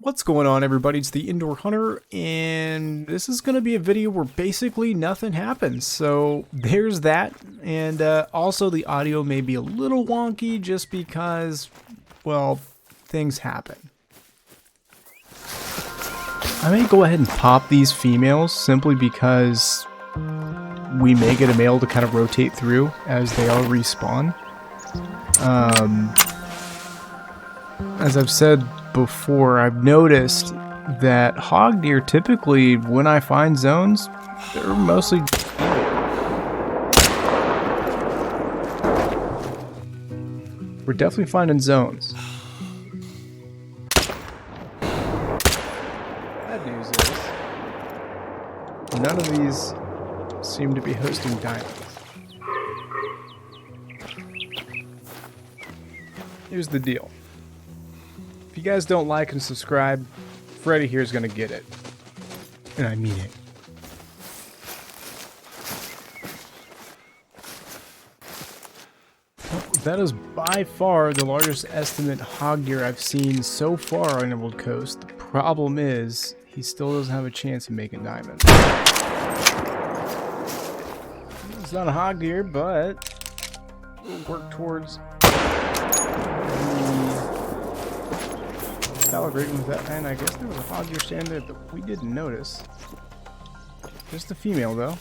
What's going on, everybody? It's the Indoor Hunter, and this is going to be a video where basically nothing happens. So there's that, and also the audio may be a little wonky just because, well, things happen. I may go ahead and pop these females simply because we may get a male to kind of rotate through as they all respawn. As I've said before, I've noticed that hog deer typically, when I find zones, they're mostly we're definitely finding zones. Bad news is none of these seem to be hosting diamonds. Here's the deal. If you guys don't like and subscribe, Freddy here is going to get it. And I mean it. That is by far the largest estimate hog deer I've seen so far on Emerald Coast. The problem is, he still doesn't have a chance of making diamonds. It's not a hog deer, but we'll work towards calibrating with that. And I guess there was a hog deer standing there that we didn't notice. Just a female, though.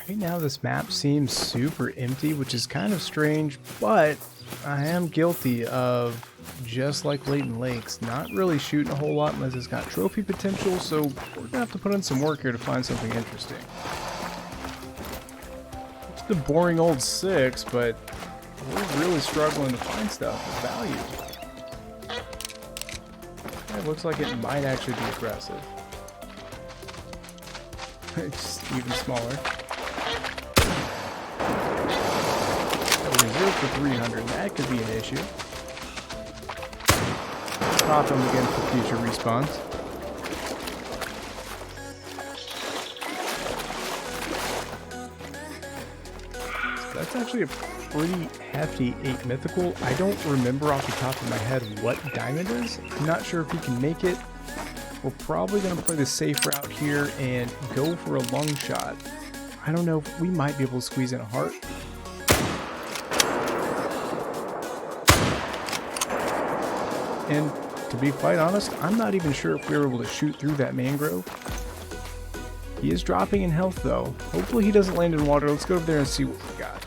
Right now this map seems super empty, which is kind of strange, but I am guilty of, just like Layton Lakes, not really shooting a whole lot unless it's got trophy potential, so we're gonna have to put in some work here to find something interesting. It's the boring old 6, but we're really struggling to find stuff of value. It looks like it might actually be aggressive. It's even smaller. 0 for 300, that could be an issue. Pop them again for future respawns. So that's actually a pretty hefty 8 mythical. I don't remember off the top of my head what diamond is. I'm not sure if he can make it. We're probably going to play the safe route here and go for a lung shot. I don't know, we might be able to squeeze in a heart. And to be quite honest, I'm not even sure if we were able to shoot through that mangrove. He is dropping in health though. Hopefully he doesn't land in water. Let's go over there and see what we got.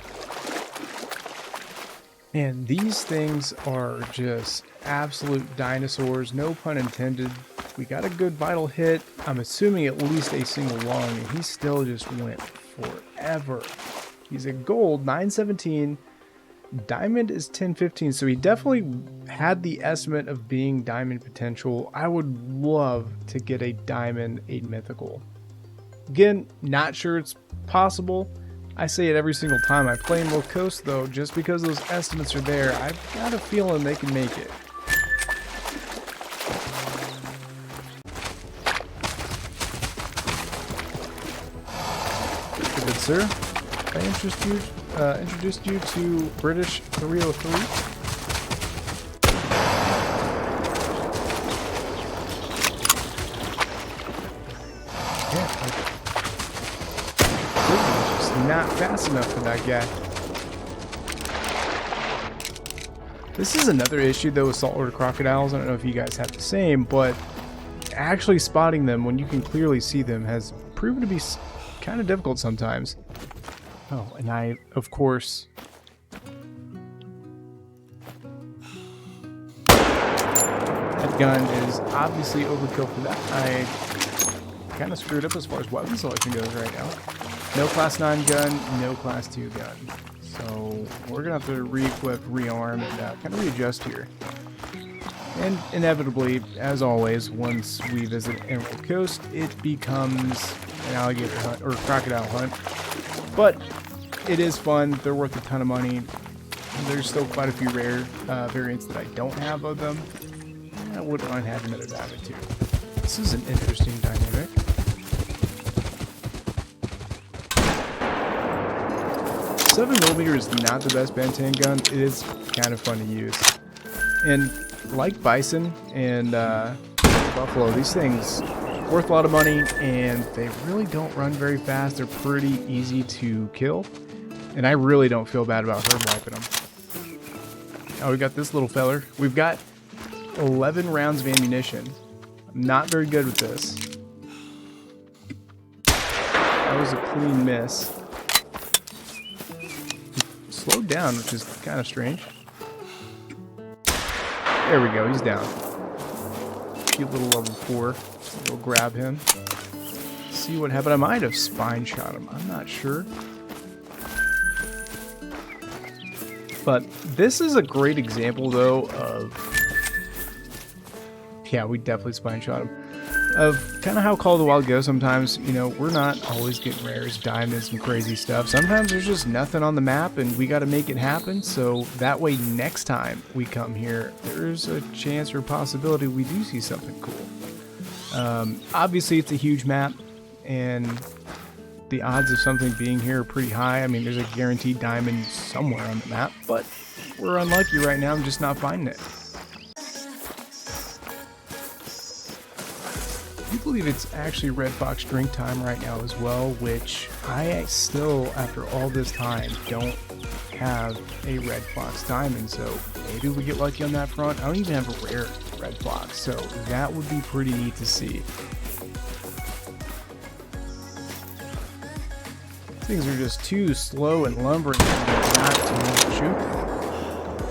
And these things are just absolute dinosaurs, no pun intended. We got a good vital hit. I'm assuming at least a single lung, and he still just went forever. He's a gold, 917. Diamond is 1015, so he definitely had the estimate of being diamond potential. I would love to get a diamond 8 mythical. Again, not sure it's possible. I say it every single time I play Emerald Coast, though, just because those estimates are there, I've got a feeling they can make it. Good sir. I introduced you to British 303. Yeah, it's just not fast enough for that guy. This is another issue though with saltwater crocodiles. I don't know if you guys have the same, but actually spotting them when you can clearly see them has proven to be kind of difficult sometimes. Oh, and I, of course, that gun is obviously overkill for that. I kind of screwed up as far as weapon selection goes right now. No class 9 gun, no class 2 gun. So we're going to have to re-equip, rearm, and kind of readjust here. And inevitably, as always, once we visit Emerald Coast, it becomes an alligator hunt, or crocodile hunt. But it is fun. They're worth a ton of money. There's still quite a few rare variants that I don't have of them. I wouldn't mind having another diamond too. This is an interesting dynamic. 7mm is not the best Bantan gun. It is kind of fun to use. And like bison and buffalo, these things worth a lot of money, and they really don't run very fast. They're pretty easy to kill, and I really don't feel bad about herd wiping them. Oh, we got this little feller. We've got 11 rounds of ammunition. I'm not very good with this. That was a clean miss. He slowed down, which is kind of strange. There we go, he's down. Cute little level 4. We'll grab him. See what happened. I might have spine shot him. I'm not sure. But this is a great example, though, of... Yeah, we definitely spine shot him. Of kind of how Call of the Wild goes sometimes. You know, we're not always getting rares, diamonds, and crazy stuff. Sometimes there's just nothing on the map, and we got to make it happen. So that way, next time we come here, there's a chance or possibility we do see something cool. Obviously, it's a huge map, and the odds of something being here are pretty high. I mean, there's a guaranteed diamond somewhere on the map, but we're unlucky right now. I'm just not finding it. I believe it's actually Red Fox drink time right now as well, which I still, after all this time, don't have a Red Fox diamond, so maybe we get lucky on that front. I don't even have a rare Red Fox, so that would be pretty neat to see. Things are just too slow and lumbering and not to shoot.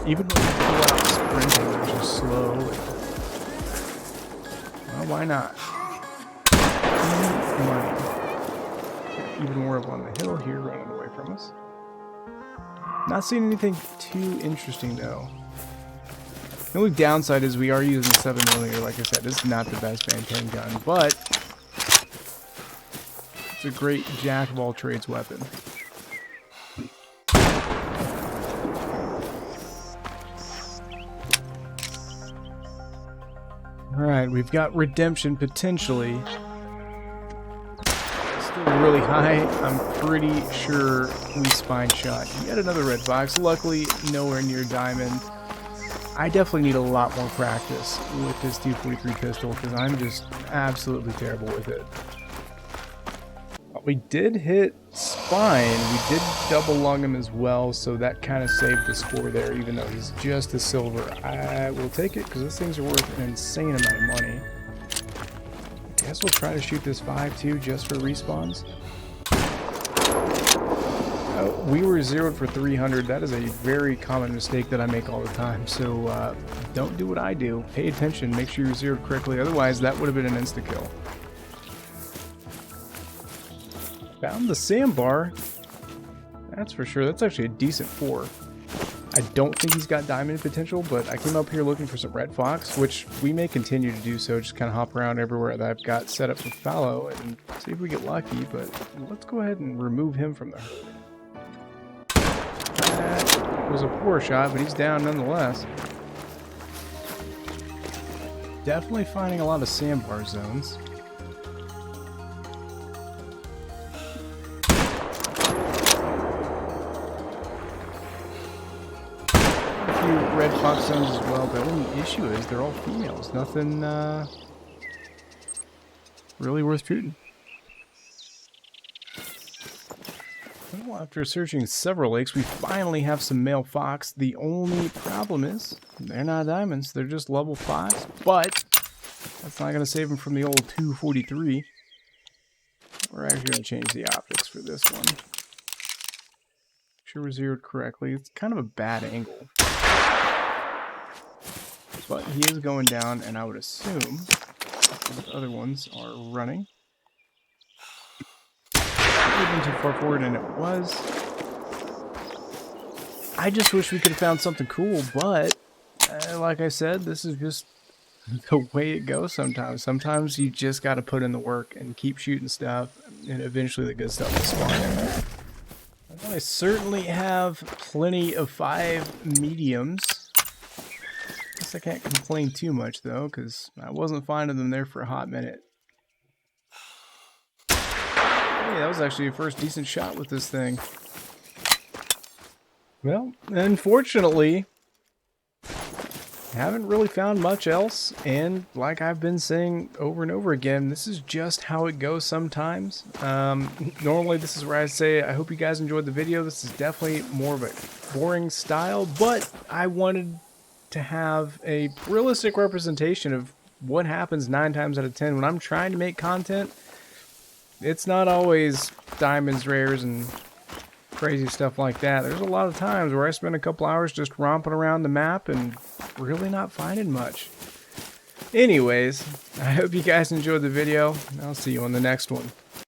Even when you pull out sprinting, they're just slow. Well, why not? Money. Even more up on the hill here, running away from us. Not seeing anything too interesting though. The only downside is we are using 7mm. Like I said, this is not the best Van gun, but it's a great jack of all trades weapon. Alright, we've got redemption potentially. Still really high. I'm pretty sure we spine shot yet another Red Fox. Luckily, nowhere near diamond. I definitely need a lot more practice with this 243 pistol because I'm just absolutely terrible with it. We did hit spine. We did double lung him as well, so that kind of saved the score there, even though he's just a silver. I will take it because those things are worth an insane amount of money. I guess we'll try to shoot this 5-2 just for respawns. We were zeroed for 300. That is a very common mistake that I make all the time, so don't do what I do. Pay attention, make sure you're zeroed correctly, otherwise that would have been an insta-kill. Found the sandbar. That's for sure. That's actually a decent 4. I don't think he's got diamond potential, but I came up here looking for some Red Fox, which we may continue to do so. Just kind of hop around everywhere that I've got set up for fallow and see if we get lucky, but let's go ahead and remove him from the herd. That was a poor shot, but he's down nonetheless. Definitely finding a lot of sandbar zones. Red Fox zones as well, but the only issue is they're all females. Nothing really worth shooting. Well, after searching several lakes, we finally have some male fox. The only problem is they're not diamonds. They're just level 5, but that's not going to save them from the old 243. We're actually going to change the optics for this one. Make sure we're zeroed correctly. It's kind of a bad angle. But he is going down, and I would assume the other ones are running. Even too far forward, and it was. I just wish we could have found something cool, but like I said, this is just the way it goes sometimes. Sometimes you just got to put in the work and keep shooting stuff, and eventually the good stuff will spawn. I certainly have plenty of 5 mediums. Guess I can't complain too much though, because I wasn't finding them there for a hot minute. Hey, that was actually a first decent shot with this thing. Well, unfortunately, haven't really found much else, and like I've been saying over and over again, this is just how it goes sometimes. Normally this is where I say I hope you guys enjoyed the video. This is definitely more of a boring style, but I wanted to have a realistic representation of what happens 9 times out of 10 when I'm trying to make content. It's not always diamonds, rares, and crazy stuff like that. There's a lot of times where I spend a couple hours just romping around the map and really not finding much. Anyways, I hope you guys enjoyed the video. I'll see you on the next one.